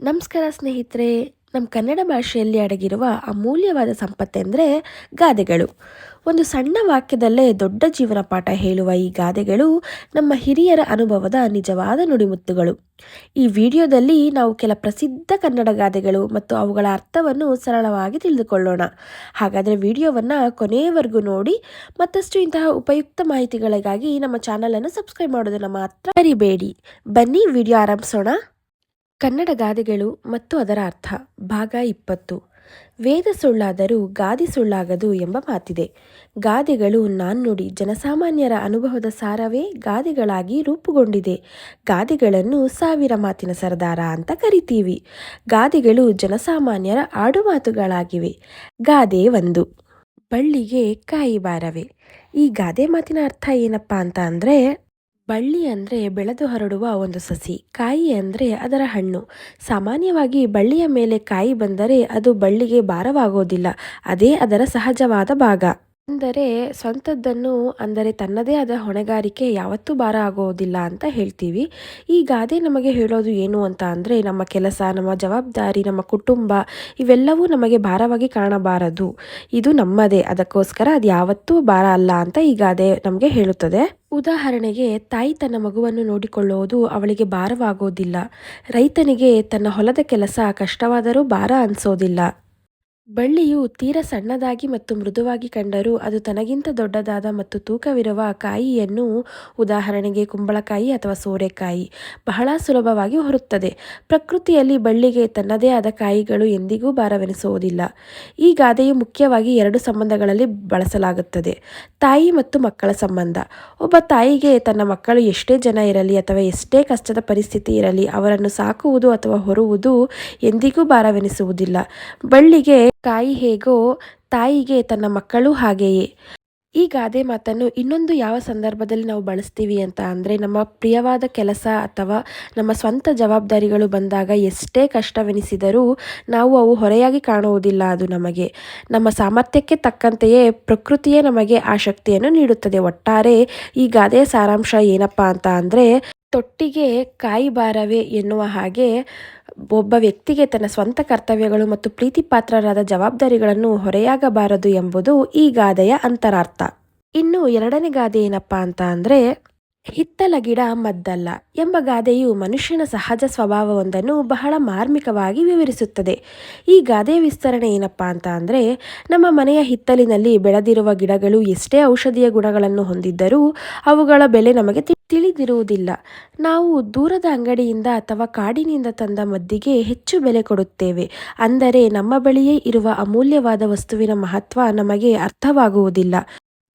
ನಮಸ್ಕಾರ ಸ್ನೇಹಿತರೆ. ನಮ್ಮ ಕನ್ನಡ ಭಾಷೆಯಲ್ಲಿ ಅಡಗಿರುವ ಅಮೂಲ್ಯವಾದ ಸಂಪತ್ತೆಂದರೆ ಗಾದೆಗಳು. ಒಂದು ಸಣ್ಣ ವಾಕ್ಯದಲ್ಲೇ ದೊಡ್ಡ ಜೀವನ ಪಾಠ ಹೇಳುವ ಈ ಗಾದೆಗಳು ನಮ್ಮ ಹಿರಿಯರ ಅನುಭವದ ನಿಜವಾದ ನುಡಿಮುತ್ತುಗಳು. ಈ ವಿಡಿಯೋದಲ್ಲಿ ನಾವು ಕೆಲ ಪ್ರಸಿದ್ಧ ಕನ್ನಡ ಗಾದೆಗಳು ಮತ್ತು ಅವುಗಳ ಅರ್ಥವನ್ನು ಸರಳವಾಗಿ ತಿಳಿದುಕೊಳ್ಳೋಣ. ಹಾಗಾದರೆ ವಿಡಿಯೋವನ್ನು ಕೊನೆಯವರೆಗೂ ನೋಡಿ. ಮತ್ತಷ್ಟು ಇಂತಹ ಉಪಯುಕ್ತ ಮಾಹಿತಿಗಳಿಗಾಗಿ ನಮ್ಮ ಚಾನಲನ್ನು ಸಬ್ಸ್ಕ್ರೈಬ್ ಮಾಡೋದನ್ನು ಮಾತ್ರ ಮರಿಬೇಡಿ. ಬನ್ನಿ ವಿಡಿಯೋ ಆರಂಭಿಸೋಣ. ಕನ್ನಡ ಗಾದೆಗಳು ಮತ್ತು ಅದರ ಅರ್ಥ ಭಾಗ 20. ವೇದ ಸುಳ್ಳಾದರೂ ಗಾದೆ ಸುಳ್ಳಾಗದು ಎಂಬ ಮಾತಿದೆ. ಗಾದೆಗಳು ನಾಣ್ಣುಡಿ, ಜನಸಾಮಾನ್ಯರ ಅನುಭವದ ಸಾರವೇ ಗಾದೆಗಳಾಗಿ ರೂಪುಗೊಂಡಿದೆ. ಗಾದೆಗಳನ್ನು ಸಾವಿರ ಮಾತಿನ ಸರದಾರ ಅಂತ ಕರಿತೀವಿ. ಗಾದೆಗಳು ಜನಸಾಮಾನ್ಯರ ಆಡುಮಾತುಗಳಾಗಿವೆ. ಗಾದೆ 1. ಬಳ್ಳಿಗೆ ಕಾಯಿ ಬಾರವೇ. ಈ ಗಾದೆ ಮಾತಿನ ಅರ್ಥ ಏನಪ್ಪಾ ಅಂತ ಅಂದರೆ, ಬಳ್ಳಿ ಅಂದರೆ ಬೆಳೆದು ಹರಡುವ ಒಂದು ಸಸಿ, ಕಾಯಿ ಅಂದರೆ ಅದರ ಹಣ್ಣು. ಸಾಮಾನ್ಯವಾಗಿ ಬಳ್ಳಿಯ ಮೇಲೆ ಕಾಯಿ ಬಂದರೆ ಅದು ಬಳ್ಳಿಗೆ ಭಾರವಾಗೋದಿಲ್ಲ, ಅದೇ ಅದರ ಸಹಜವಾದ ಭಾಗ. ಅಂದರೆ ಸ್ವಂತದ್ದನ್ನು, ಅಂದರೆ ತನ್ನದೇ ಆದ ಹೊಣೆಗಾರಿಕೆ ಯಾವತ್ತೂ ಭಾರ ಆಗೋದಿಲ್ಲ ಅಂತ ಹೇಳ್ತೀವಿ. ಈ ಗಾದೆ ನಮಗೆ ಹೇಳೋದು ಏನು ಅಂತ ಅಂದರೆ, ನಮ್ಮ ಕೆಲಸ, ನಮ್ಮ ಜವಾಬ್ದಾರಿ, ನಮ್ಮ ಕುಟುಂಬ ಇವೆಲ್ಲವೂ ನಮಗೆ ಭಾರವಾಗಿ ಕಾಣಬಾರದು. ಇದು ನಮ್ಮದೇ, ಅದಕ್ಕೋಸ್ಕರ ಅದು ಯಾವತ್ತೂ ಭಾರ ಅಲ್ಲ ಅಂತ ಈ ಗಾದೆ ನಮಗೆ ಹೇಳುತ್ತದೆ. ಉದಾಹರಣೆಗೆ, ತಾಯಿ ತನ್ನ ಮಗುವನ್ನು ನೋಡಿಕೊಳ್ಳುವುದು ಅವಳಿಗೆ ಭಾರವಾಗೋದಿಲ್ಲ. ರೈತನಿಗೆ ತನ್ನ ಹೊಲದ ಕೆಲಸ ಕಷ್ಟವಾದರೂ ಭಾರ ಅನಿಸೋದಿಲ್ಲ. ಬಳ್ಳಿಯು ತೀರ ಸಣ್ಣದಾಗಿ ಮತ್ತು ಮೃದುವಾಗಿ ಕಂಡರೂ ಅದು ತನಗಿಂತ ದೊಡ್ಡದಾದ ಮತ್ತು ತೂಕವಿರುವ ಕಾಯಿಯನ್ನು, ಉದಾಹರಣೆಗೆ ಕುಂಬಳಕಾಯಿ ಅಥವಾ ಸೋರೆಕಾಯಿ, ಬಹಳ ಸುಲಭವಾಗಿ ಹೊರುತ್ತದೆ. ಪ್ರಕೃತಿಯಲ್ಲಿ ಬಳ್ಳಿಗೆ ತನ್ನದೇ ಆದ ಕಾಯಿಗಳು ಎಂದಿಗೂ ಭಾರವೆನಿಸುವುದಿಲ್ಲ. ಈ ಗಾದೆಯು ಮುಖ್ಯವಾಗಿ 2 ಸಂಬಂಧಗಳಲ್ಲಿ ಬಳಸಲಾಗುತ್ತದೆ. ತಾಯಿ ಮತ್ತು ಮಕ್ಕಳ ಸಂಬಂಧ. ಒಬ್ಬ ತಾಯಿಗೆ ತನ್ನ ಮಕ್ಕಳು ಎಷ್ಟೇ ಜನ ಇರಲಿ ಅಥವಾ ಎಷ್ಟೇ ಕಷ್ಟದ ಪರಿಸ್ಥಿತಿ ಇರಲಿ, ಅವರನ್ನು ಸಾಕುವುದು ಅಥವಾ ಹೊರುವುದು ಎಂದಿಗೂ ಭಾರವೆನಿಸುವುದಿಲ್ಲ. ಬಳ್ಳಿಗೆ ಕಾಯಿ ಹೇಗೋ, ತಾಯಿಗೆ ತನ್ನ ಮಕ್ಕಳು ಹಾಗೆಯೇ. ಈ ಗಾದೆ ಮಾತನ್ನು ಇನ್ನೊಂದು ಯಾವ ಸಂದರ್ಭದಲ್ಲಿ ನಾವು ಬಳಸ್ತೀವಿ ಅಂತ ಅಂದರೆ, ನಮ್ಮ ಪ್ರಿಯವಾದ ಕೆಲಸ ಅಥವಾ ನಮ್ಮ ಸ್ವಂತ ಜವಾಬ್ದಾರಿಗಳು ಬಂದಾಗ ಎಷ್ಟೇ ಕಷ್ಟವೆನಿಸಿದರೂ ನಾವು ಅವು ಹೊರೆಯಾಗಿ ಕಾಣುವುದಿಲ್ಲ. ಅದು ನಮಗೆ ನಮ್ಮ ಸಾಮರ್ಥ್ಯಕ್ಕೆ ತಕ್ಕಂತೆಯೇ ಪ್ರಕೃತಿಯೇ ನಮಗೆ ಆ ಶಕ್ತಿಯನ್ನು ನೀಡುತ್ತದೆ. ಒಟ್ಟಾರೆ ಈ ಗಾದೆಯ ಸಾರಾಂಶ ಏನಪ್ಪಾ ಅಂತ ಅಂದರೆ, ತೊಟ್ಟಿಗೆ ಕಾಯಿ ಬಾರವೇ ಎನ್ನುವ ಹಾಗೆ ಒಬ್ಬ ವ್ಯಕ್ತಿಗೆ ತನ್ನ ಸ್ವಂತ ಕರ್ತವ್ಯಗಳು ಮತ್ತು ಪ್ರೀತಿ ಪಾತ್ರರಾದ ಜವಾಬ್ದಾರಿಗಳನ್ನು ಹೊರೆಯಾಗಬಾರದು ಎಂಬುದು ಈ ಗಾದೆಯ ಅಂತರಾರ್ಥ. ಇನ್ನು 2ನೇ ಗಾದೆ ಏನಪ್ಪಾ ಅಂತ ಅಂದರೆ, ಹಿತ್ತಲ ಗಿಡ ಮದ್ದಲ್ಲ ಎಂಬ ಗಾದೆಯು ಮನುಷ್ಯನ ಸಹಜ ಸ್ವಭಾವವೊಂದನ್ನು ಬಹಳ ಮಾರ್ಮಿಕವಾಗಿ ವಿವರಿಸುತ್ತದೆ. ಈ ಗಾದೆಯ ವಿಸ್ತರಣೆ ಏನಪ್ಪಾ ಅಂತ ಅಂದರೆ, ನಮ್ಮ ಮನೆಯ ಹಿತ್ತಲಿನಲ್ಲಿ ಬೆಳೆದಿರುವ ಗಿಡಗಳು ಎಷ್ಟೇ ಔಷಧೀಯ ಗುಣಗಳನ್ನು ಹೊಂದಿದ್ದರೂ ಅವುಗಳ ಬೆಲೆ ನಮಗೆ ತಿಳಿದಿರುವುದಿಲ್ಲ. ನಾವು ದೂರದ ಅಂಗಡಿಯಿಂದ ಅಥವಾ ಕಾಡಿನಿಂದ ತಂದ ಮದ್ದಿಗೆ ಹೆಚ್ಚು ಬೆಲೆ ಕೊಡುತ್ತೇವೆ. ಅಂದರೆ ನಮ್ಮ ಬಳಿಯೇ ಇರುವ ಅಮೂಲ್ಯವಾದ ವಸ್ತುವಿನ ಮಹತ್ವ ನಮಗೆ ಅರ್ಥವಾಗುವುದಿಲ್ಲ.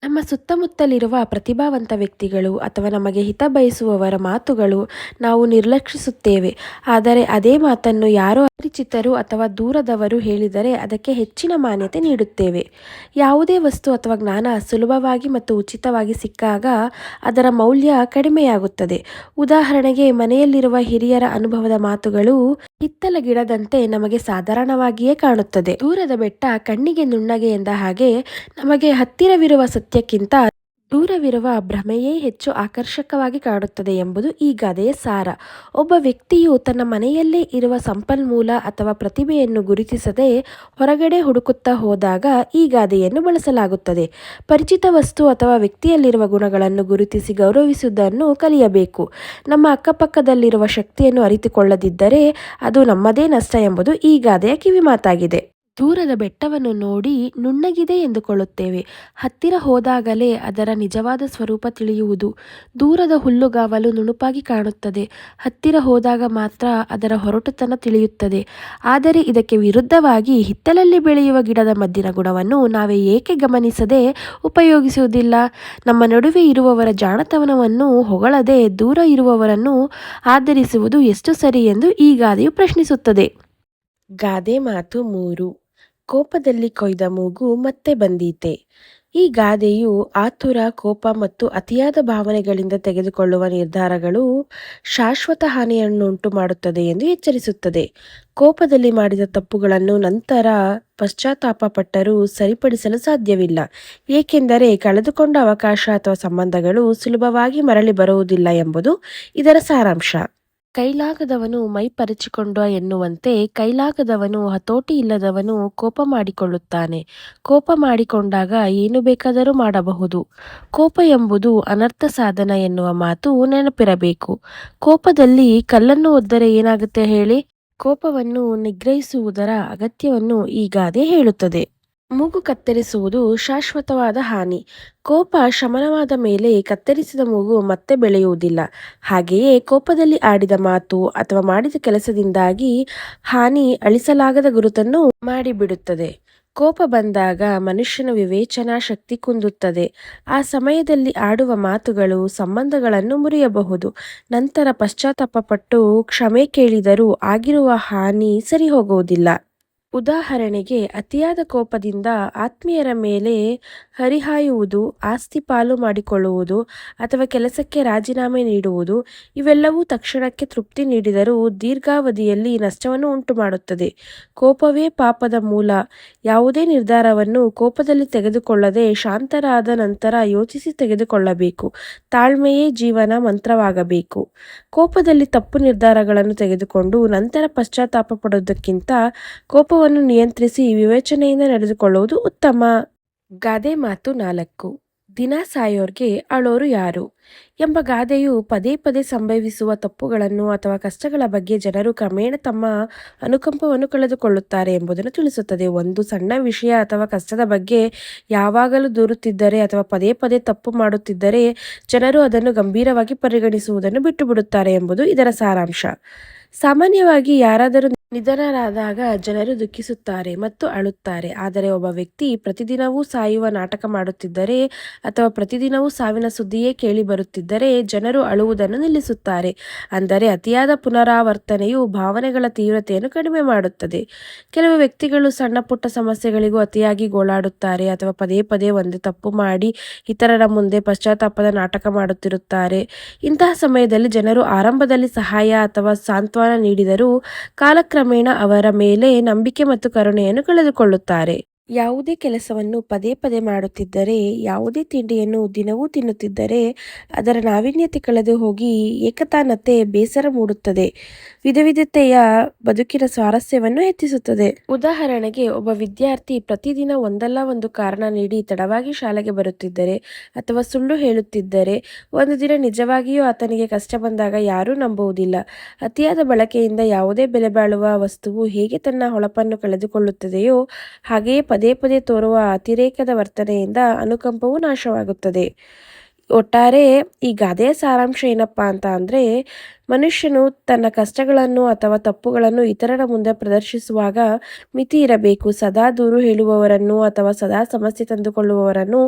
ನಮ್ಮ ಸುತ್ತಮುತ್ತಲಿರುವ ಪ್ರತಿಭಾವಂತ ವ್ಯಕ್ತಿಗಳು ಅಥವಾ ನಮಗೆ ಹಿತ ಬಯಸುವವರ ಮಾತುಗಳು ನಾವು ನಿರ್ಲಕ್ಷಿಸುತ್ತೇವೆ. ಆದರೆ ಅದೇ ಮಾತನ್ನು ಯಾರೋ ಅಪರಿಚಿತರು ಅಥವಾ ದೂರದವರು ಹೇಳಿದರೆ ಅದಕ್ಕೆ ಹೆಚ್ಚಿನ ಮಾನ್ಯತೆ ನೀಡುತ್ತೇವೆ. ಯಾವುದೇ ವಸ್ತು ಅಥವಾ ಜ್ಞಾನ ಸುಲಭವಾಗಿ ಮತ್ತು ಉಚಿತವಾಗಿ ಸಿಕ್ಕಾಗ ಅದರ ಮೌಲ್ಯ ಕಡಿಮೆಯಾಗುತ್ತದೆ. ಉದಾಹರಣೆಗೆ, ಮನೆಯಲ್ಲಿರುವ ಹಿರಿಯರ ಅನುಭವದ ಮಾತುಗಳು ಹಿತ್ತಲ ಗಿಡದಂತೆ ನಮಗೆ ಸಾಧಾರಣವಾಗಿಯೇ ಕಾಣುತ್ತದೆ. ದೂರದ ಬೆಟ್ಟ ಕಣ್ಣಿಗೆ ನುಣ್ಣಗೆ ಎಂದ ಹಾಗೆ, ನಮಗೆ ಹತ್ತಿರವಿರುವ ಸತ್ಯಕ್ಕಿಂತ ದೂರವಿರುವ ಭ್ರಮೆಯೇ ಹೆಚ್ಚು ಆಕರ್ಷಕವಾಗಿ ಕಾಣುತ್ತದೆ ಎಂಬುದು ಈ ಗಾದೆಯ ಸಾರ. ಒಬ್ಬ ವ್ಯಕ್ತಿಯು ತನ್ನ ಮನೆಯಲ್ಲೇ ಇರುವ ಸಂಪನ್ಮೂಲ ಅಥವಾ ಪ್ರತಿಭೆಯನ್ನು ಗುರುತಿಸದೆ ಹೊರಗಡೆ ಹುಡುಕುತ್ತಾ ಹೋದಾಗ ಈ ಗಾದೆಯನ್ನು ಬಳಸಲಾಗುತ್ತದೆ. ಪರಿಚಿತ ವಸ್ತು ಅಥವಾ ವ್ಯಕ್ತಿಯಲ್ಲಿರುವ ಗುಣಗಳನ್ನು ಗುರುತಿಸಿ ಗೌರವಿಸುವುದನ್ನು ಕಲಿಯಬೇಕು. ನಮ್ಮ ಅಕ್ಕಪಕ್ಕದಲ್ಲಿರುವ ಶಕ್ತಿಯನ್ನು ಅರಿತುಕೊಳ್ಳದಿದ್ದರೆ ಅದು ನಮ್ಮದೇ ನಷ್ಟ ಎಂಬುದು ಈ ಗಾದೆಯ ಕಿವಿಮಾತಾಗಿದೆ. ದೂರದ ಬೆಟ್ಟವನ್ನು ನೋಡಿ ನುಣ್ಣಗಿದೆ ಎಂದುಕೊಳ್ಳುತ್ತೇವೆ. ಹತ್ತಿರ ಹೋದಾಗಲೇ ಅದರ ನಿಜವಾದ ಸ್ವರೂಪ ತಿಳಿಯುವುದು. ದೂರದ ಹುಲ್ಲುಗಾವಲು ನುಣುಪಾಗಿ ಕಾಣುತ್ತದೆ, ಹತ್ತಿರ ಹೋದಾಗ ಮಾತ್ರ ಅದರ ಹೊರಟುತನ ತಿಳಿಯುತ್ತದೆ. ಆದರೆ ಇದಕ್ಕೆ ವಿರುದ್ಧವಾಗಿ ಹಿತ್ತಲಲ್ಲಿ ಬೆಳೆಯುವ ಗಿಡದ ಮದ್ದಿನ ಗುಣವನ್ನು ನಾವೇ ಏಕೆ ಗಮನಿಸದೆ ಉಪಯೋಗಿಸುವುದಿಲ್ಲ? ನಮ್ಮ ನಡುವೆ ಇರುವವರ ಜಾಣತನವನ್ನು ಹೊಗಳದೆ ದೂರ ಇರುವವರನ್ನು ಆಧರಿಸುವುದು ಎಷ್ಟು ಸರಿ ಎಂದು ಈ ಗಾದೆಯು ಪ್ರಶ್ನಿಸುತ್ತದೆ. ಗಾದೆ ಮಾತು 3. ಕೋಪದಲ್ಲಿ ಕೊಯ್ದ ಮೂಗು ಮತ್ತೆ ಬಂದೀತೆ. ಈ ಗಾದೆಯು ಆತುರ, ಕೋಪ ಮತ್ತು ಅತಿಯಾದ ಭಾವನೆಗಳಿಂದ ತೆಗೆದುಕೊಳ್ಳುವ ನಿರ್ಧಾರಗಳು ಶಾಶ್ವತ ಹಾನಿಯನ್ನುಂಟು ಮಾಡುತ್ತದೆ ಎಂದು ಎಚ್ಚರಿಸುತ್ತದೆ. ಕೋಪದಲ್ಲಿ ಮಾಡಿದ ತಪ್ಪುಗಳನ್ನು ನಂತರ ಪಶ್ಚಾತ್ತಾಪ ಪಟ್ಟರೂ ಸರಿಪಡಿಸಲು ಸಾಧ್ಯವಿಲ್ಲ, ಏಕೆಂದರೆ ಕಳೆದುಕೊಂಡ ಅವಕಾಶ ಅಥವಾ ಸಂಬಂಧಗಳು ಸುಲಭವಾಗಿ ಮರಳಿ ಬರುವುದಿಲ್ಲ ಎಂಬುದು ಇದರ ಸಾರಾಂಶ. ಕೈಲಾಗದವನು ಮೈಪರಚಿಕೊಂಡ ಎನ್ನುವಂತೆ ಕೈಲಾಗದವನು ಹತೋಟಿ ಇಲ್ಲದವನು ಕೋಪ ಮಾಡಿಕೊಳ್ಳುತ್ತಾನೆ. ಕೋಪ ಮಾಡಿಕೊಂಡಾಗ ಏನು ಬೇಕಾದರೂ ಮಾಡಬಹುದು. ಕೋಪ ಎಂಬುದು ಅನರ್ಥ ಸಾಧನ ಎನ್ನುವ ಮಾತು ನೆನಪಿರಬೇಕು. ಕೋಪದಲ್ಲಿ ಕಲ್ಲನ್ನು ಒದ್ದರೆ ಏನಾಗುತ್ತೆ ಹೇಳಿ? ಕೋಪವನ್ನು ನಿಗ್ರಹಿಸುವುದರ ಅಗತ್ಯವನ್ನು ಈ ಗಾದೆ ಹೇಳುತ್ತದೆ. ಮೂಗು ಕತ್ತರಿಸುವುದು ಶಾಶ್ವತವಾದ ಹಾನಿ. ಕೋಪ ಶಮನವಾದ ಮೇಲೆ ಕತ್ತರಿಸಿದ ಮೂಗು ಮತ್ತೆ ಬೆಳೆಯುವುದಿಲ್ಲ. ಹಾಗೆಯೇ ಕೋಪದಲ್ಲಿ ಆಡಿದ ಮಾತು ಅಥವಾ ಮಾಡಿದ ಕೆಲಸದಿಂದಾಗಿ ಹಾನಿ ಅಳಿಸಲಾಗದ ಗುರುತನ್ನು ಮಾಡಿಬಿಡುತ್ತದೆ. ಕೋಪ ಬಂದಾಗ ಮನುಷ್ಯನ ವಿವೇಚನಾ ಶಕ್ತಿ ಕುಂದುತ್ತದೆ. ಆ ಸಮಯದಲ್ಲಿ ಆಡುವ ಮಾತುಗಳು ಸಂಬಂಧಗಳನ್ನು ಮುರಿಯಬಹುದು. ನಂತರ ಪಶ್ಚಾತ್ತಾಪಪಟ್ಟು ಕ್ಷಮೆ ಕೇಳಿದರೂ ಆಗಿರುವ ಹಾನಿ ಸರಿ ಹೋಗುವುದಿಲ್ಲ. ಉದಾಹರಣೆಗೆ, ಅತಿಯಾದ ಕೋಪದಿಂದ ಆತ್ಮೀಯರ ಮೇಲೆ ಹರಿಹಾಯುವುದು, ಆಸ್ತಿ ಪಾಲು ಮಾಡಿಕೊಳ್ಳುವುದು ಅಥವಾ ಕೆಲಸಕ್ಕೆ ರಾಜೀನಾಮೆ ನೀಡುವುದು ಇವೆಲ್ಲವೂ ತಕ್ಷಣಕ್ಕೆ ತೃಪ್ತಿ ನೀಡಿದರೂ ದೀರ್ಘಾವಧಿಯಲ್ಲಿ ನಷ್ಟವನ್ನು ಉಂಟುಮಾಡುತ್ತದೆ. ಕೋಪವೇ ಪಾಪದ ಮೂಲ. ಯಾವುದೇ ನಿರ್ಧಾರವನ್ನು ಕೋಪದಲ್ಲಿ ತೆಗೆದುಕೊಳ್ಳದೆ ಶಾಂತರಾದ ನಂತರ ಯೋಚಿಸಿ ತೆಗೆದುಕೊಳ್ಳಬೇಕು. ತಾಳ್ಮೆಯೇ ಜೀವನ ಮಂತ್ರವಾಗಬೇಕು. ಕೋಪದಲ್ಲಿ ತಪ್ಪು ನಿರ್ಧಾರಗಳನ್ನು ತೆಗೆದುಕೊಂಡು ನಂತರ ಪಶ್ಚಾತ್ತಾಪ ಪಡುವುದಕ್ಕಿಂತ ಕೋಪವನ್ನು ನಿಯಂತ್ರಿಸಿ ವಿವೇಚನೆಯಿಂದ ನಡೆದುಕೊಳ್ಳುವುದು ಉತ್ತಮ. ಗಾದೆ ಮಾತು 4. ದಿನ ಸಾಯೋರ್ಗೆ ಅಳೋರು ಯಾರು ಎಂಬ ಗಾದೆಯು ಪದೇ ಪದೇ ಸಂಭವಿಸುವ ತಪ್ಪುಗಳನ್ನು ಅಥವಾ ಕಷ್ಟಗಳ ಬಗ್ಗೆ ಜನರು ಕ್ರಮೇಣ ತಮ್ಮ ಅನುಕಂಪವನ್ನು ಕಳೆದುಕೊಳ್ಳುತ್ತಾರೆ ಎಂಬುದನ್ನು ತಿಳಿಸುತ್ತದೆ. ಒಂದು ಸಣ್ಣ ವಿಷಯ ಅಥವಾ ಕಷ್ಟದ ಬಗ್ಗೆ ಯಾವಾಗಲೂ ದೂರುತ್ತಿದ್ದರೆ ಅಥವಾ ಪದೇ ಪದೇ ತಪ್ಪು ಮಾಡುತ್ತಿದ್ದರೆ ಜನರು ಅದನ್ನು ಗಂಭೀರವಾಗಿ ಪರಿಗಣಿಸುವುದನ್ನು ಬಿಟ್ಟುಬಿಡುತ್ತಾರೆ ಎಂಬುದು ಇದರ ಸಾರಾಂಶ. ಸಾಮಾನ್ಯವಾಗಿ ಯಾರಾದರೂ ನಿಧನರಾದಾಗ ಜನರು ದುಃಖಿಸುತ್ತಾರೆ ಮತ್ತು ಅಳುತ್ತಾರೆ. ಆದರೆ ಒಬ್ಬ ವ್ಯಕ್ತಿ ಪ್ರತಿದಿನವೂ ಸಾಯುವ ನಾಟಕ ಮಾಡುತ್ತಿದ್ದರೆ ಅಥವಾ ಪ್ರತಿದಿನವೂ ಸಾವಿನ ಸುದ್ದಿಯೇ ಕೇಳಿ ಬರುತ್ತಿದ್ದರೆ ಜನರು ಅಳುವುದನ್ನು ನಿಲ್ಲಿಸುತ್ತಾರೆ. ಅಂದರೆ ಅತಿಯಾದ ಪುನರಾವರ್ತನೆಯು ಭಾವನೆಗಳ ತೀವ್ರತೆಯನ್ನು ಕಡಿಮೆ ಮಾಡುತ್ತದೆ. ಕೆಲವು ವ್ಯಕ್ತಿಗಳು ಸಣ್ಣ ಪುಟ್ಟ ಸಮಸ್ಯೆಗಳಿಗೂ ಅತಿಯಾಗಿ ಗೋಳಾಡುತ್ತಾರೆ ಅಥವಾ ಪದೇ ಪದೇ ಒಂದೇ ತಪ್ಪು ಮಾಡಿ ಇತರರ ಮುಂದೆ ಪಶ್ಚಾತ್ತಾಪದ ನಾಟಕ ಮಾಡುತ್ತಿರುತ್ತಾರೆ. ಇಂತಹ ಸಮಯದಲ್ಲಿ ಜನರು ಆರಂಭದಲ್ಲಿ ಸಹಾಯ ಅಥವಾ ಸಾಂತ್ವನ ನೀಡಿದರೂ ಕಾಲಕ್ರಮೇಣ ಅವರ ಮೇಲೆ ನಂಬಿಕೆ ಮತ್ತು ಕರುಣೆಯನ್ನು ಕಳೆದುಕೊಳ್ಳುತ್ತಾರೆ. ಯಾವುದೇ ಕೆಲಸವನ್ನು ಪದೇ ಪದೇ ಮಾಡುತ್ತಿದ್ದರೆ, ಯಾವುದೇ ತಿಂಡಿಯನ್ನು ದಿನವೂ ತಿನ್ನುತ್ತಿದ್ದರೆ ಅದರ ನಾವೀನ್ಯತೆ ಕಳೆದು ಹೋಗಿ ಏಕತಾನತೆ, ಬೇಸರ ಮೂಡುತ್ತದೆ. ವಿಧವಿಧತೆಯ ಬದುಕಿನ ಸ್ವಾರಸ್ಯವನ್ನು ಹೆಚ್ಚಿಸುತ್ತದೆ. ಉದಾಹರಣೆಗೆ, ಒಬ್ಬ ವಿದ್ಯಾರ್ಥಿ ಪ್ರತಿದಿನ ಒಂದಲ್ಲ ಒಂದು ಕಾರಣ ನೀಡಿ ತಡವಾಗಿ ಶಾಲೆಗೆ ಬರುತ್ತಿದ್ದರೆ ಅಥವಾ ಸುಳ್ಳು ಹೇಳುತ್ತಿದ್ದರೆ ಒಂದು ದಿನ ನಿಜವಾಗಿಯೂ ಆತನಿಗೆ ಕಷ್ಟ ಬಂದಾಗ ಯಾರೂ ನಂಬುವುದಿಲ್ಲ. ಅತಿಯಾದ ಬಳಕೆಯಿಂದ ಯಾವುದೇ ಬೆಲೆ ಬಾಳುವ ವಸ್ತುವು ಹೇಗೆ ತನ್ನ ಹೊಳಪನ್ನು ಕಳೆದುಕೊಳ್ಳುತ್ತದೆಯೋ ಹಾಗೆಯೇ ಪದೇ ಪದೇ ತೋರುವ ಅತಿರೇಕದ ವರ್ತನೆಯಿಂದ ಅನುಕಂಪವು ನಾಶವಾಗುತ್ತದೆ. ಒಟ್ಟಾರೆ ಈ ಗಾದೆಯ ಸಾರಾಂಶ ಏನಪ್ಪಾ ಅಂತ ಅಂದರೆ, ಮನುಷ್ಯನು ತನ್ನ ಕಷ್ಟಗಳನ್ನು ಅಥವಾ ತಪ್ಪುಗಳನ್ನು ಇತರರ ಮುಂದೆ ಪ್ರದರ್ಶಿಸುವಾಗ ಮಿತಿ ಇರಬೇಕು. ಸದಾ ದೂರು ಹೇಳುವವರನ್ನು ಅಥವಾ ಸದಾ ಸಮಸ್ಯೆ ತಂದುಕೊಳ್ಳುವವರನ್ನು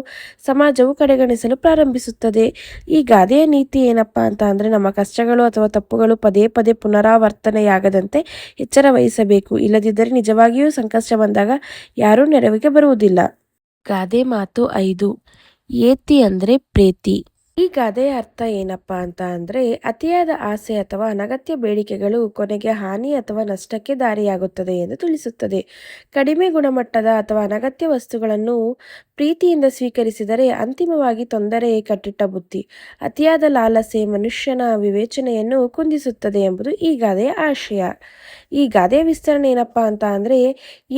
ಸಮಾಜವು ಕಡೆಗಣಿಸಲು ಪ್ರಾರಂಭಿಸುತ್ತದೆ. ಈ ಗಾದೆಯ ನೀತಿ ಏನಪ್ಪಾ ಅಂತ ಅಂದರೆ, ನಮ್ಮ ಕಷ್ಟಗಳು ಅಥವಾ ತಪ್ಪುಗಳು ಪದೇ ಪದೇ ಪುನರಾವರ್ತನೆಯಾಗದಂತೆ ಎಚ್ಚರ ವಹಿಸಬೇಕು. ಇಲ್ಲದಿದ್ದರೆ ನಿಜವಾಗಿಯೂ ಸಂಕಷ್ಟ ಬಂದಾಗ ಯಾರೂ ನೆರವಿಗೆ ಬರುವುದಿಲ್ಲ. ಗಾದೆ ಮಾತು 5. ಏತಿ ಅಂದರೆ ಪ್ರೀತಿ. ಈ ಗಾದೆಯ ಅರ್ಥ ಏನಪ್ಪಾ ಅಂತ ಅಂದರೆ, ಅತಿಯಾದ ಆಸೆ ಅಥವಾ ಅನಗತ್ಯ ಬೇಡಿಕೆಗಳು ಕೊನೆಗೆ ಹಾನಿ ಅಥವಾ ನಷ್ಟಕ್ಕೆ ದಾರಿಯಾಗುತ್ತದೆ ಎಂದು ತಿಳಿಸುತ್ತದೆ. ಕಡಿಮೆ ಗುಣಮಟ್ಟದ ಅಥವಾ ಅನಗತ್ಯ ವಸ್ತುಗಳನ್ನು ಪ್ರೀತಿಯಿಂದ ಸ್ವೀಕರಿಸಿದರೆ ಅಂತಿಮವಾಗಿ ತೊಂದರೆ ಕಟ್ಟಿಟ್ಟ ಬುತ್ತಿ. ಅತಿಯಾದ ಲಾಲಸೆ ಮನುಷ್ಯನ ವಿವೇಚನೆಯನ್ನು ಕುಂದಿಸುತ್ತದೆ ಎಂಬುದು ಈ ಗಾದೆಯ ಆಶಯ. ಈ ಗಾದೆಯ ವಿಸ್ತರಣೆ ಏನಪ್ಪಾ ಅಂತ ಅಂದರೆ,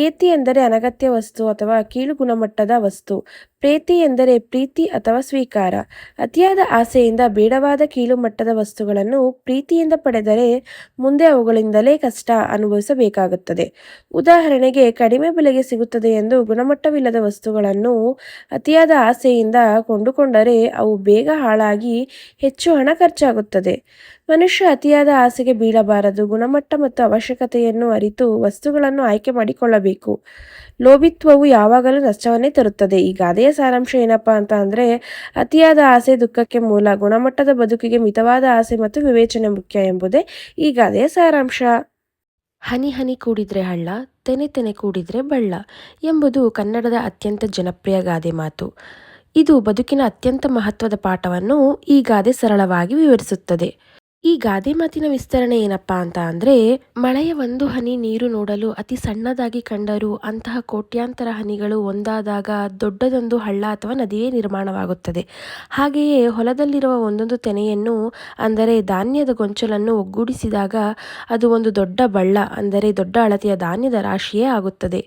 ಏತಿ ಎಂದರೆ ಅನಗತ್ಯ ವಸ್ತು ಅಥವಾ ಕೀಳು ಗುಣಮಟ್ಟದ ವಸ್ತು. ಪ್ರೀತಿ ಎಂದರೆ ಪ್ರೀತಿ ಅಥವಾ ಸ್ವೀಕಾರ. ಅತಿಯಾದ ಆಸೆಯಿಂದ ಬೇಡವಾದ ಕೀಳು ಮಟ್ಟದ ವಸ್ತುಗಳನ್ನು ಪ್ರೀತಿಯಿಂದ ಪಡೆದರೆ ಮುಂದೆ ಅವುಗಳಿಂದಲೇ ಕಷ್ಟ ಅನುಭವಿಸಬೇಕಾಗುತ್ತದೆ. ಉದಾಹರಣೆಗೆ, ಕಡಿಮೆ ಬೆಲೆಗೆ ಸಿಗುತ್ತದೆ ಎಂದು ಗುಣಮಟ್ಟವಿಲ್ಲದ ವಸ್ತುಗಳನ್ನು ಅತಿಯಾದ ಆಸೆಯಿಂದ ಕೊಂಡುಕೊಂಡರೆ ಅವು ಬೇಗ ಹಾಳಾಗಿ ಹೆಚ್ಚು ಹಣ ಖರ್ಚಾಗುತ್ತದೆ. ಮನುಷ್ಯ ಅತಿಯಾದ ಆಸೆಗೆ ಬೀಳಬಾರದು. ಗುಣಮಟ್ಟ ಮತ್ತು ಅವಶ್ಯಕತೆಯನ್ನು ಅರಿತು ವಸ್ತುಗಳನ್ನು ಆಯ್ಕೆ ಮಾಡಿಕೊಳ್ಳಬೇಕು. ಲೋಭಿತ್ವವು ಯಾವಾಗಲೂ ನಷ್ಟವನ್ನೇ ತರುತ್ತದೆ. ಈ ಗಾದೆಯ ಸಾರಾಂಶ ಏನಪ್ಪಾ ಅಂತ ಅಂದರೆ, ಅತಿಯಾದ ಆಸೆ ದುಃಖಕ್ಕೆ ಮೂಲ. ಗುಣಮಟ್ಟದ ಬದುಕಿಗೆ ಮಿತವಾದ ಆಸೆ ಮತ್ತು ವಿವೇಚನೆ ಮುಖ್ಯ ಎಂಬುದೇ ಈ ಗಾದೆಯ ಸಾರಾಂಶ. ಹನಿ ಹನಿ ಕೂಡಿದ್ರೆ ಹಳ್ಳ, ತೆನೆ ತೆನೆ ಕೂಡಿದ್ರೆ ಬಳ್ಳ ಎಂಬುದು ಕನ್ನಡದ ಅತ್ಯಂತ ಜನಪ್ರಿಯ ಗಾದೆ ಮಾತು. ಇದು ಬದುಕಿನ ಅತ್ಯಂತ ಮಹತ್ವದ ಪಾಠವನ್ನು ಈ ಗಾದೆ ಸರಳವಾಗಿ ವಿವರಿಸುತ್ತದೆ. ಈ ಗಾದೆ ಮಾತಿನ ವಿಸ್ತರಣೆ ಏನಪ್ಪಾ ಅಂತ ಅಂದ್ರೆ, ಮಳೆಯ ಒಂದು ಹನಿ ನೀರು ನೋಡಲು ಅತಿ ಸಣ್ಣದಾಗಿ ಕಂಡರೂ ಅಂತಹ ಕೋಟ್ಯಾಂತರ ಹನಿಗಳು ಒಂದಾದಾಗ ದೊಡ್ಡದೊಂದು ಹಳ್ಳ ಅಥವಾ ನದಿಯೇ ನಿರ್ಮಾಣವಾಗುತ್ತದೆ. ಹಾಗೆಯೇ ಹೊಲದಲ್ಲಿರುವ ಒಂದೊಂದು ತೆನೆಯನ್ನು, ಅಂದರೆ ಧಾನ್ಯದ ಗೊಂಚಲನ್ನು ಒಗ್ಗೂಡಿಸಿದಾಗ ಅದು ಒಂದು ದೊಡ್ಡ ಬಳ್ಳ, ಅಂದರೆ ದೊಡ್ಡ ಅಳತೆಯ ಧಾನ್ಯದ ರಾಶಿಯೇ ಆಗುತ್ತದೆ.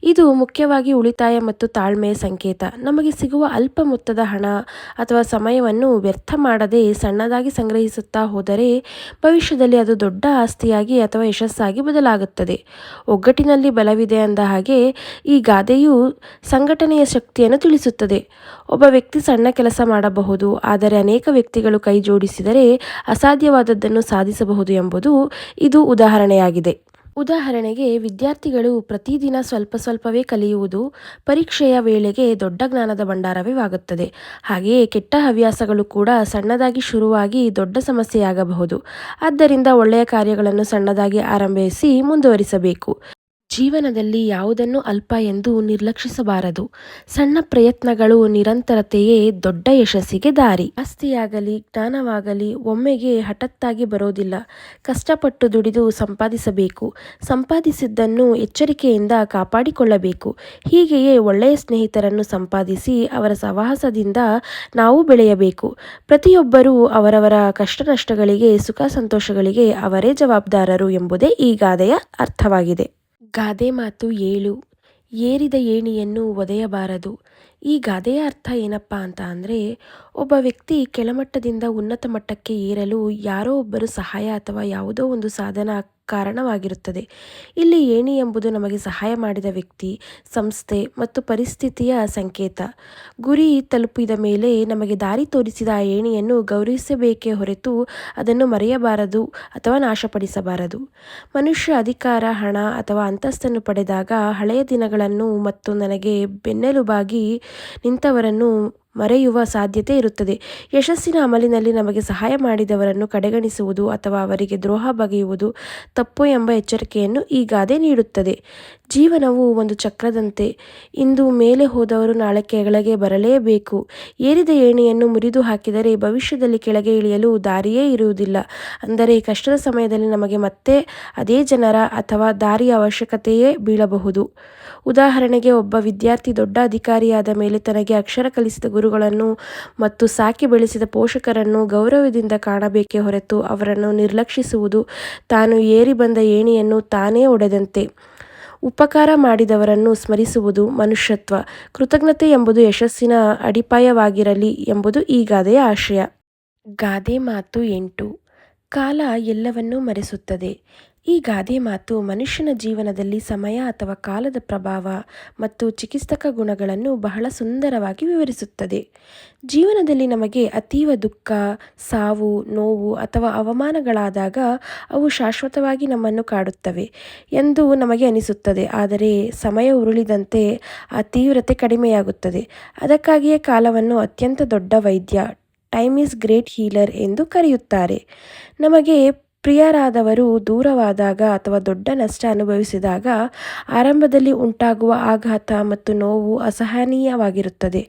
ಇದು ಮುಖ್ಯವಾಗಿ ಉಳಿತಾಯ ಮತ್ತು ತಾಳ್ಮೆಯ ಸಂಕೇತ. ನಮಗೆ ಸಿಗುವ ಅಲ್ಪ ಮೊತ್ತದ ಹಣ ಅಥವಾ ಸಮಯವನ್ನು ವ್ಯರ್ಥ ಮಾಡದೆ ಸಣ್ಣದಾಗಿ ಸಂಗ್ರಹಿಸುತ್ತಾ ಹೋದರೆ ಭವಿಷ್ಯದಲ್ಲಿ ಅದು ದೊಡ್ಡ ಆಸ್ತಿಯಾಗಿ ಅಥವಾ ಯಶಸ್ಸಾಗಿ ಬದಲಾಗುತ್ತದೆ. ಒಗ್ಗಟ್ಟಿನಲ್ಲಿ ಬಲವಿದೆ ಅಂದ ಹಾಗೆ ಈ ಗಾದೆಯು ಸಂಘಟನೆಯ ಶಕ್ತಿಯನ್ನು ತಿಳಿಸುತ್ತದೆ. ಒಬ್ಬ ವ್ಯಕ್ತಿ ಸಣ್ಣ ಕೆಲಸ ಮಾಡಬಹುದು, ಆದರೆ ಅನೇಕ ವ್ಯಕ್ತಿಗಳು ಕೈ ಜೋಡಿಸಿದರೆ ಅಸಾಧ್ಯವಾದದ್ದನ್ನು ಸಾಧಿಸಬಹುದು ಎಂಬುದು ಇದು ಉದಾಹರಣೆಯಾಗಿದೆ. ಉದಾಹರಣೆಗೆ, ವಿದ್ಯಾರ್ಥಿಗಳು ಪ್ರತಿದಿನ ಸ್ವಲ್ಪ ಸ್ವಲ್ಪವೇ ಕಲಿಯುವುದು ಪರೀಕ್ಷೆಯ ವೇಳೆಗೆ ದೊಡ್ಡ ಜ್ಞಾನದ ಭಂಡಾರವೇ ಆಗುತ್ತದೆ. ಹಾಗೆಯೇ ಕೆಟ್ಟ ಹವ್ಯಾಸಗಳು ಕೂಡ ಸಣ್ಣದಾಗಿ ಶುರುವಾಗಿ ದೊಡ್ಡ ಸಮಸ್ಯೆಯಾಗಬಹುದು. ಆದ್ದರಿಂದ ಒಳ್ಳೆಯ ಕಾರ್ಯಗಳನ್ನು ಸಣ್ಣದಾಗಿ ಆರಂಭಿಸಿ ಮುಂದುವರಿಸಬೇಕು. ಜೀವನದಲ್ಲಿ ಯಾವುದನ್ನು ಅಲ್ಪ ಎಂದು ನಿರ್ಲಕ್ಷಿಸಬಾರದು. ಸಣ್ಣ ಪ್ರಯತ್ನಗಳು ನಿರಂತರತೆಯೇ ದೊಡ್ಡ ಯಶಸ್ಸಿಗೆ ದಾರಿ. ಆಸ್ತಿಯಾಗಲಿ ಜ್ಞಾನವಾಗಲಿ ಒಮ್ಮೆಗೆ ಹಠಾತ್ತಾಗಿ ಬರೋದಿಲ್ಲ. ಕಷ್ಟಪಟ್ಟು ದುಡಿದು ಸಂಪಾದಿಸಬೇಕು. ಸಂಪಾದಿಸಿದ್ದನ್ನು ಎಚ್ಚರಿಕೆಯಿಂದ ಕಾಪಾಡಿಕೊಳ್ಳಬೇಕು. ಹೀಗೆಯೇ ಒಳ್ಳೆಯ ಸ್ನೇಹಿತರನ್ನು ಸಂಪಾದಿಸಿ ಅವರ ಸಹವಾಸದಿಂದ ನಾವು ಬೆಳೆಯಬೇಕು. ಪ್ರತಿಯೊಬ್ಬರೂ ಅವರವರ ಕಷ್ಟ ನಷ್ಟಗಳಿಗೆ, ಸುಖ ಸಂತೋಷಗಳಿಗೆ ಅವರೇ ಜವಾಬ್ದಾರರು ಎಂಬುದೇ ಈ ಗಾದೆಯ ಅರ್ಥವಾಗಿದೆ. ಗಾದೆ ಮಾತು 7. ಏರಿದ ಏಣಿಯನ್ನು ಒದೆಯಬಾರದು. ಈ ಗಾದೆಯ ಅರ್ಥ ಏನಪ್ಪಾ ಅಂತ ಅಂದರೆ, ಒಬ್ಬ ವ್ಯಕ್ತಿ ಕೆಳಮಟ್ಟದಿಂದ ಉನ್ನತ ಮಟ್ಟಕ್ಕೆ ಏರಲು ಯಾರೋ ಒಬ್ಬರು ಸಹಾಯ ಅಥವಾ ಯಾವುದೋ ಒಂದು ಸಾಧನ ಕಾರಣವಾಗಿರುತ್ತದೆ. ಇಲ್ಲಿ ಏಣಿ ಎಂಬುದು ನಮಗೆ ಸಹಾಯ ಮಾಡಿದ ವ್ಯಕ್ತಿ, ಸಂಸ್ಥೆ ಮತ್ತು ಪರಿಸ್ಥಿತಿಯ ಸಂಕೇತ. ಗುರಿ ತಲುಪಿದ ಮೇಲೆ ನಮಗೆ ದಾರಿ ತೋರಿಸಿದ ಆ ಏಣಿಯನ್ನು ಗೌರವಿಸಬೇಕೇ ಹೊರತು ಅದನ್ನು ಮರೆಯಬಾರದು ಅಥವಾ ನಾಶಪಡಿಸಬಾರದು. ಮನುಷ್ಯ ಅಧಿಕಾರ, ಹಣ ಅಥವಾ ಅಂತಸ್ತನ್ನು ಪಡೆದಾಗ ಹಳೆಯ ದಿನಗಳನ್ನು ಮತ್ತು ನನಗೆ ಬೆನ್ನೆಲುಬಾಗಿ ನಿಂತವರನ್ನು ಮರೆಯುವ ಸಾಧ್ಯತೆ ಇರುತ್ತದೆ. ಯಶಸ್ಸಿನ ಅಮಲಿನಲ್ಲಿ ನಮಗೆ ಸಹಾಯ ಮಾಡಿದವರನ್ನು ಕಡೆಗಣಿಸುವುದು ಅಥವಾ ಅವರಿಗೆ ದ್ರೋಹ ಬಗೆಯುವುದು ತಪ್ಪು ಎಂಬ ಎಚ್ಚರಿಕೆಯನ್ನು ಈ ಗಾದೆ ನೀಡುತ್ತದೆ. ಜೀವನವು ಒಂದು ಚಕ್ರದಂತೆ. ಇಂದು ಮೇಲೆ ಹೋದವರು ನಾಳೆ ಕೆಳಗೆ ಬರಲೇಬೇಕು. ಏರಿದ ಏಣಿಯನ್ನು ಮುರಿದು ಹಾಕಿದರೆ ಭವಿಷ್ಯದಲ್ಲಿ ಕೆಳಗೆ ಇಳಿಯಲು ದಾರಿಯೇ ಇರುವುದಿಲ್ಲ. ಅಂದರೆ ಕಷ್ಟದ ಸಮಯದಲ್ಲಿ ನಮಗೆ ಮತ್ತೆ ಅದೇ ಜನರ ಅಥವಾ ದಾರಿಯ ಅವಶ್ಯಕತೆಯೇ ಬೀಳಬಹುದು. ಉದಾಹರಣೆಗೆ, ಒಬ್ಬ ವಿದ್ಯಾರ್ಥಿ ದೊಡ್ಡ ಅಧಿಕಾರಿಯಾದ ಮೇಲೆ ತನಗೆ ಅಕ್ಷರ ಕಲಿಸಿದ ಗುರುಗಳನ್ನು ಮತ್ತು ಸಾಕಿ ಬೆಳೆಸಿದ ಪೋಷಕರನ್ನು ಗೌರವದಿಂದ ಕಾಣಬೇಕೇ ಹೊರತು ಅವರನ್ನು ನಿರ್ಲಕ್ಷಿಸುವುದು ತಾನು ಏರಿ ಬಂದ ಏಣಿಯನ್ನು ತಾನೇ ಒಡೆದಂತೆ. ಉಪಕಾರ ಮಾಡಿದವರನ್ನು ಸ್ಮರಿಸುವುದು ಮನುಷ್ಯತ್ವ. ಕೃತಜ್ಞತೆ ಎಂಬುದು ಯಶಸ್ಸಿನ ಅಡಿಪಾಯವಾಗಿರಲಿ ಎಂಬುದು ಈ ಗಾದೆಯ ಆಶಯ. ಗಾದೆ ಮಾತು 8. ಕಾಲ ಎಲ್ಲವನ್ನೂ ಮರೆಸುತ್ತದೆ. ಈ ಗಾದೆ ಮಾತು ಮನುಷ್ಯನ ಜೀವನದಲ್ಲಿ ಸಮಯ ಅಥವಾ ಕಾಲದ ಪ್ರಭಾವ ಮತ್ತು ಚಿಕಿತ್ಸಕ ಗುಣಗಳನ್ನು ಬಹಳ ಸುಂದರವಾಗಿ ವಿವರಿಸುತ್ತದೆ. ಜೀವನದಲ್ಲಿ ನಮಗೆ ಅತೀವ ದುಃಖ, ಸಾವು, ನೋವು ಅಥವಾ ಅವಮಾನಗಳಾದಾಗ ಅವು ಶಾಶ್ವತವಾಗಿ ನಮ್ಮನ್ನು ಕಾಡುತ್ತವೆ ಎಂದು ನಮಗೆ ಅನಿಸುತ್ತದೆ. ಆದರೆ ಸಮಯ ಉರುಳಿದಂತೆ ಆ ತೀವ್ರತೆ ಕಡಿಮೆಯಾಗುತ್ತದೆ. ಅದಕ್ಕಾಗಿಯೇ ಕಾಲವನ್ನು ಅತ್ಯಂತ ದೊಡ್ಡ ವೈದ್ಯ, ಟೈಮ್ ಈಸ್ ಗ್ರೇಟ್ ಹೀಲರ್ ಎಂದು ಕರೆಯುತ್ತಾರೆ. ನಮಗೆ ಪ್ರಿಯರಾದವರು ದೂರವಾದಾಗ ಅಥವಾ ದೊಡ್ಡ ನಷ್ಟ ಅನುಭವಿಸಿದಾಗ ಆರಂಭದಲ್ಲಿ ಉಂಟಾಗುವ ಆಘಾತ ಮತ್ತು ನೋವು ಅಸಹನೀಯವಾಗಿರುತ್ತದೆ.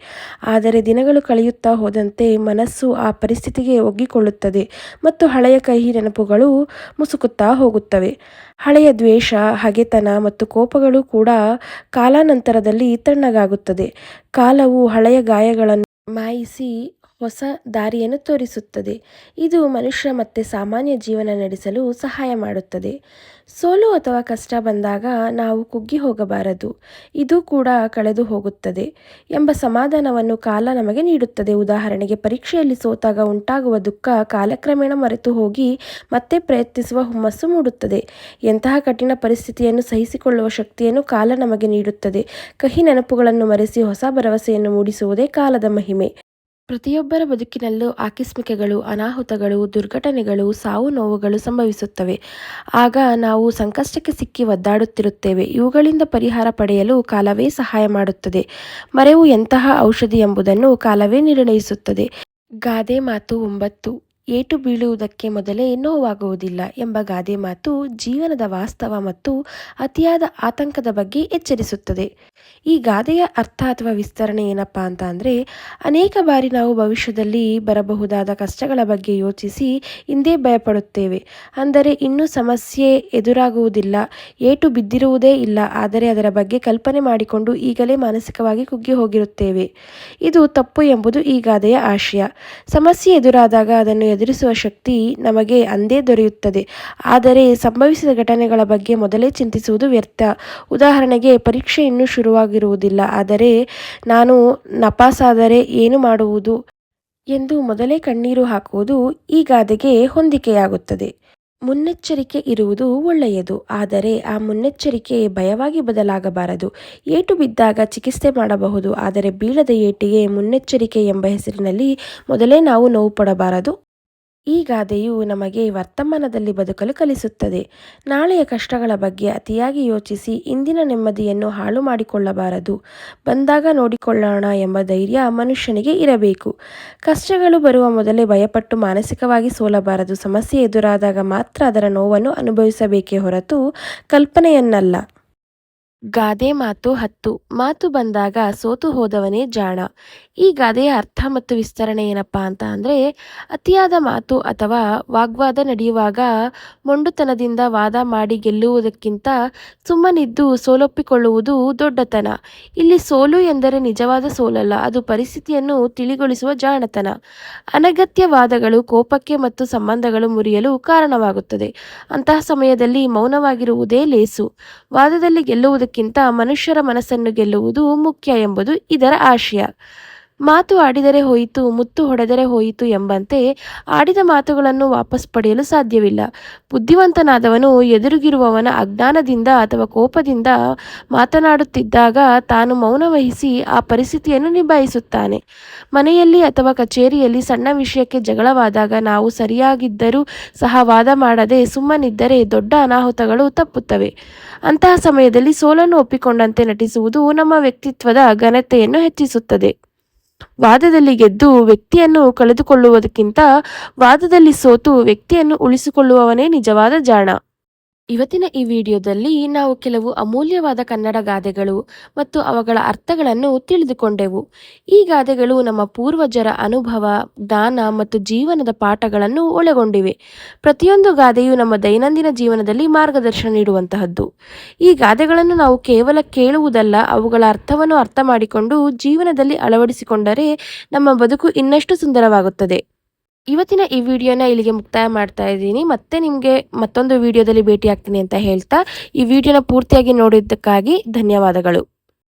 ಆದರೆ ದಿನಗಳು ಕಳೆಯುತ್ತಾ ಹೋದಂತೆ ಮನಸ್ಸು ಆ ಪರಿಸ್ಥಿತಿಗೆ ಒಗ್ಗಿಕೊಳ್ಳುತ್ತದೆ ಮತ್ತು ಹಳೆಯ ಕಹಿ ನೆನಪುಗಳು ಮುಸುಕುತ್ತಾ ಹೋಗುತ್ತವೆ. ಹಳೆಯ ದ್ವೇಷ, ಹಗೆತನ ಮತ್ತು ಕೋಪಗಳು ಕೂಡ ಕಾಲಾನಂತರದಲ್ಲಿ ತಣ್ಣಗಾಗುತ್ತದೆ. ಕಾಲವು ಹಳೆಯ ಗಾಯಗಳನ್ನು ಮಾಯಿಸಿ ಹೊಸ ದಾರಿಯನ್ನು ತೋರಿಸುತ್ತದೆ. ಇದು ಮನುಷ್ಯ ಮತ್ತೆ ಸಾಮಾನ್ಯ ಜೀವನ ನಡೆಸಲು ಸಹಾಯ ಮಾಡುತ್ತದೆ. ಸೋಲು ಅಥವಾ ಕಷ್ಟ ಬಂದಾಗ ನಾವು ಕುಗ್ಗಿ ಹೋಗಬಾರದು, ಇದು ಕೂಡ ಕಳೆದು ಹೋಗುತ್ತದೆ ಎಂಬ ಸಮಾಧಾನವನ್ನು ಕಾಲ ನಮಗೆ ನೀಡುತ್ತದೆ. ಉದಾಹರಣೆಗೆ, ಪರೀಕ್ಷೆಯಲ್ಲಿ ಸೋತಾಗ ಉಂಟಾಗುವ ದುಃಖ ಕಾಲಕ್ರಮೇಣ ಮರೆತು ಹೋಗಿ ಮತ್ತೆ ಪ್ರಯತ್ನಿಸುವ ಹುಮ್ಮಸ್ಸು ಮೂಡುತ್ತದೆ. ಎಂತಹ ಕಠಿಣ ಪರಿಸ್ಥಿತಿಯನ್ನು ಸಹಿಸಿಕೊಳ್ಳುವ ಶಕ್ತಿಯನ್ನು ಕಾಲ ನಮಗೆ ನೀಡುತ್ತದೆ. ಕಹಿ ನೆನಪುಗಳನ್ನು ಮರೆಸಿ ಹೊಸ ಭರವಸೆಯನ್ನು ಮೂಡಿಸುವುದೇ ಕಾಲದ ಮಹಿಮೆ. ಪ್ರತಿಯೊಬ್ಬರ ಬದುಕಿನಲ್ಲೂ ಆಕಸ್ಮಿಕಗಳು, ಅನಾಹುತಗಳು, ದುರ್ಘಟನೆಗಳು, ಸಾವು ನೋವುಗಳು ಸಂಭವಿಸುತ್ತವೆ. ಆಗ ನಾವು ಸಂಕಷ್ಟಕ್ಕೆ ಸಿಕ್ಕಿ ಒದ್ದಾಡುತ್ತಿರುತ್ತೇವೆ. ಇವುಗಳಿಂದ ಪರಿಹಾರ ಪಡೆಯಲು ಕಾಲವೇ ಸಹಾಯ ಮಾಡುತ್ತದೆ. ಮರೆವು ಎಂತಹ ಔಷಧಿ ಎಂಬುದನ್ನು ಕಾಲವೇ ನಿರ್ಣಯಿಸುತ್ತದೆ. ಗಾದೆ ಮಾತು 9. ಏಟು ಬೀಳುವುದಕ್ಕೆ ಮೊದಲೇ ನೋವಾಗುವುದಿಲ್ಲ ಎಂಬ ಗಾದೆ ಮಾತು ಜೀವನದ ವಾಸ್ತವ ಮತ್ತು ಅತಿಯಾದ ಆತಂಕದ ಬಗ್ಗೆ ಎಚ್ಚರಿಸುತ್ತದೆ. ಈ ಗಾದೆಯ ಅರ್ಥ ಅಥವಾ ವಿಸ್ತರಣೆ ಏನಪ್ಪಾ ಅಂತ ಅಂದರೆ, ಅನೇಕ ಬಾರಿ ನಾವು ಭವಿಷ್ಯದಲ್ಲಿ ಬರಬಹುದಾದ ಕಷ್ಟಗಳ ಬಗ್ಗೆ ಯೋಚಿಸಿ ಹಿಂದೆ ಭಯಪಡುತ್ತೇವೆ. ಅಂದರೆ ಇನ್ನೂ ಸಮಸ್ಯೆ ಎದುರಾಗುವುದಿಲ್ಲ, ಏಟು ಬಿದ್ದಿರುವುದೇ ಇಲ್ಲ, ಆದರೆ ಅದರ ಬಗ್ಗೆ ಕಲ್ಪನೆ ಮಾಡಿಕೊಂಡು ಈಗಲೇ ಮಾನಸಿಕವಾಗಿ ಕುಗ್ಗಿ ಹೋಗಿರುತ್ತೇವೆ. ಇದು ತಪ್ಪು ಎಂಬುದು ಈ ಗಾದೆಯ ಆಶಯ. ಸಮಸ್ಯೆ ಎದುರಾದಾಗ ಅದನ್ನು ಎದುರಿಸುವ ಶಕ್ತಿ ನಮಗೆ ಅಂದೇ ದೊರೆಯುತ್ತದೆ. ಆದರೆ ಸಂಭವಿಸಿದ ಘಟನೆಗಳ ಬಗ್ಗೆ ಮೊದಲೇ ಚಿಂತಿಸುವುದು ವ್ಯರ್ಥ. ಉದಾಹರಣೆಗೆ, ಪರೀಕ್ಷೆ ಇನ್ನೂ ಶುರುವಾಗಿರುವುದಿಲ್ಲ, ಆದರೆ ನಾನು ನಪಾಸಾದರೆ ಏನು ಮಾಡುವುದು ಎಂದು ಮೊದಲೇ ಕಣ್ಣೀರು ಹಾಕುವುದು ಈ ಗಾದೆಗೆ ಹೊಂದಿಕೆಯಾಗುತ್ತದೆ. ಮುನ್ನೆಚ್ಚರಿಕೆ ಇರುವುದು ಒಳ್ಳೆಯದು, ಆದರೆ ಆ ಮುನ್ನೆಚ್ಚರಿಕೆ ಭಯವಾಗಿ ಬದಲಾಗಬಾರದು. ಏಟು ಬಿದ್ದಾಗ ಚಿಕಿತ್ಸೆ ಮಾಡಬಹುದು, ಆದರೆ ಬೀಳದ ಏಟಿಗೆ ಮುನ್ನೆಚ್ಚರಿಕೆ ಎಂಬ ಹೆಸರಿನಲ್ಲಿ ಮೊದಲೇ ನಾವು ನೋವು ಪಡಬಾರದು. ಈ ಗಾದೆಯು ನಮಗೆ ವರ್ತಮಾನದಲ್ಲಿ ಬದುಕಲು ಕಲಿಸುತ್ತದೆ. ನಾಳೆಯ ಕಷ್ಟಗಳ ಬಗ್ಗೆ ಅತಿಯಾಗಿ ಯೋಚಿಸಿ ಇಂದಿನ ನೆಮ್ಮದಿಯನ್ನು ಹಾಳು ಮಾಡಿಕೊಳ್ಳಬಾರದು. ಬಂದಾಗ ನೋಡಿಕೊಳ್ಳೋಣ ಎಂಬ ಧೈರ್ಯ ಮನುಷ್ಯನಿಗೆ ಇರಬೇಕು. ಕಷ್ಟಗಳು ಬರುವ ಮೊದಲೇ ಭಯಪಟ್ಟು ಮಾನಸಿಕವಾಗಿ ಸೋಲಬಾರದು. ಸಮಸ್ಯೆ ಎದುರಾದಾಗ ಮಾತ್ರ ಅದರ ನೋವನ್ನು ಅನುಭವಿಸಬೇಕೇ ಹೊರತು ಕಲ್ಪನೆಯನ್ನಲ್ಲ. ಗಾದೆ ಮಾತು 10. ಮಾತು ಬಂದಾಗ ಸೋತು ಹೋದವನೇ ಜಾಣ. ಈ ಗಾದೆಯ ಅರ್ಥ ಮತ್ತು ವಿಸ್ತರಣೆ ಏನಪ್ಪಾ ಅಂತ ಅಂದರೆ, ಅತಿಯಾದ ಮಾತು ಅಥವಾ ವಾಗ್ವಾದ ನಡೆಯುವಾಗ ಮೊಂಡುತನದಿಂದ ವಾದ ಮಾಡಿ ಗೆಲ್ಲುವುದಕ್ಕಿಂತ ಸುಮ್ಮನಿದ್ದು ಸೋಲೊಪ್ಪಿಕೊಳ್ಳುವುದು ದೊಡ್ಡತನ. ಇಲ್ಲಿ ಸೋಲು ಎಂದರೆ ನಿಜವಾದ ಸೋಲಲ್ಲ, ಅದು ಪರಿಸ್ಥಿತಿಯನ್ನು ತಿಳಿಗೊಳಿಸುವ ಜಾಣತನ. ಅನಗತ್ಯ ವಾದಗಳು ಕೋಪಕ್ಕೆ ಮತ್ತು ಸಂಬಂಧಗಳು ಮುರಿಯಲು ಕಾರಣವಾಗುತ್ತದೆ. ಅಂತಹ ಸಮಯದಲ್ಲಿ ಮೌನವಾಗಿರುವುದೇ ಲೇಸು. ವಾದದಲ್ಲಿ ಗೆಲ್ಲುವುದಕ್ಕಿಂತ ಮನುಷ್ಯರ ಮನಸ್ಸನ್ನು ಗೆಲ್ಲುವುದು ಮುಖ್ಯ ಎಂಬುದು ಇದರ ಆಶಯ. ಮಾತು ಆಡಿದರೆ ಹೋಯಿತು, ಮುತ್ತು ಹೊಡೆದರೆ ಹೋಯಿತು ಎಂಬಂತೆ ಆಡಿದ ಮಾತುಗಳನ್ನು ವಾಪಸ್ ಪಡೆಯಲು ಸಾಧ್ಯವಿಲ್ಲ. ಬುದ್ಧಿವಂತನಾದವನು ಎದುರಿಗಿರುವವನ ಅಜ್ಞಾನದಿಂದ ಅಥವಾ ಕೋಪದಿಂದ ಮಾತನಾಡುತ್ತಿದ್ದಾಗ ತಾನು ಮೌನವಹಿಸಿ ಆ ಪರಿಸ್ಥಿತಿಯನ್ನು ನಿಭಾಯಿಸುತ್ತಾನೆ. ಮನೆಯಲ್ಲಿ ಅಥವಾ ಕಚೇರಿಯಲ್ಲಿ ಸಣ್ಣ ವಿಷಯಕ್ಕೆ ಜಗಳವಾದಾಗ ನಾವು ಸರಿಯಾಗಿದ್ದರೂ ಸಹ ವಾದ ಮಾಡದೆ ಸುಮ್ಮನಿದ್ದರೆ ದೊಡ್ಡ ಅನಾಹುತಗಳು ತಪ್ಪುತ್ತವೆ. ಅಂತಹ ಸಮಯದಲ್ಲಿ ಸೋಲನ್ನು ಒಪ್ಪಿಕೊಂಡಂತೆ ನಟಿಸುವುದು ನಮ್ಮ ವ್ಯಕ್ತಿತ್ವದ ಘನತೆಯನ್ನು ಹೆಚ್ಚಿಸುತ್ತದೆ. ವಾದದಲ್ಲಿ ಗೆದ್ದು ವ್ಯಕ್ತಿಯನ್ನು ಕಳೆದುಕೊಳ್ಳುವುದಕ್ಕಿಂತ ವಾದದಲ್ಲಿ ಸೋತು ವ್ಯಕ್ತಿಯನ್ನು ಉಳಿಸಿಕೊಳ್ಳುವವನೇ ನಿಜವಾದ ಜಾಣ. ಇವತ್ತಿನ ಈ ವಿಡಿಯೋದಲ್ಲಿ ನಾವು ಕೆಲವು ಅಮೂಲ್ಯವಾದ ಕನ್ನಡ ಗಾದೆಗಳು ಮತ್ತು ಅವುಗಳ ಅರ್ಥಗಳನ್ನು ತಿಳಿದುಕೊಂಡೆವು. ಈ ಗಾದೆಗಳು ನಮ್ಮ ಪೂರ್ವಜರ ಅನುಭವ, ಜ್ಞಾನ ಮತ್ತು ಜೀವನದ ಪಾಠಗಳನ್ನು ಒಳಗೊಂಡಿವೆ. ಪ್ರತಿಯೊಂದು ಗಾದೆಯು ನಮ್ಮ ದೈನಂದಿನ ಜೀವನದಲ್ಲಿ ಮಾರ್ಗದರ್ಶನ ನೀಡುವಂತಹದ್ದು. ಈ ಗಾದೆಗಳನ್ನು ನಾವು ಕೇವಲ ಕೇಳುವುದಲ್ಲ, ಅವುಗಳ ಅರ್ಥವನ್ನು ಅರ್ಥ ಮಾಡಿಕೊಂಡು ಜೀವನದಲ್ಲಿ ಅಳವಡಿಸಿಕೊಂಡರೆ ನಮ್ಮ ಬದುಕು ಇನ್ನಷ್ಟು ಸುಂದರವಾಗುತ್ತದೆ. ಇವತ್ತಿನ ಈ ವಿಡಿಯೋನ ಇಲ್ಲಿಗೆ ಮುಕ್ತಾಯ ಮಾಡ್ತಾ ಇದ್ದೀನಿ. ಮತ್ತೆ ನಿಮಗೆ ಮತ್ತೊಂದು ವಿಡಿಯೋದಲ್ಲಿ ಭೇಟಿ ಆಗ್ತೀನಿ ಅಂತ ಹೇಳ್ತಾ ಈ ವಿಡಿಯೋನ ಪೂರ್ತಿಯಾಗಿ ನೋಡಿದ್ದಕ್ಕಾಗಿ ಧನ್ಯವಾದಗಳು.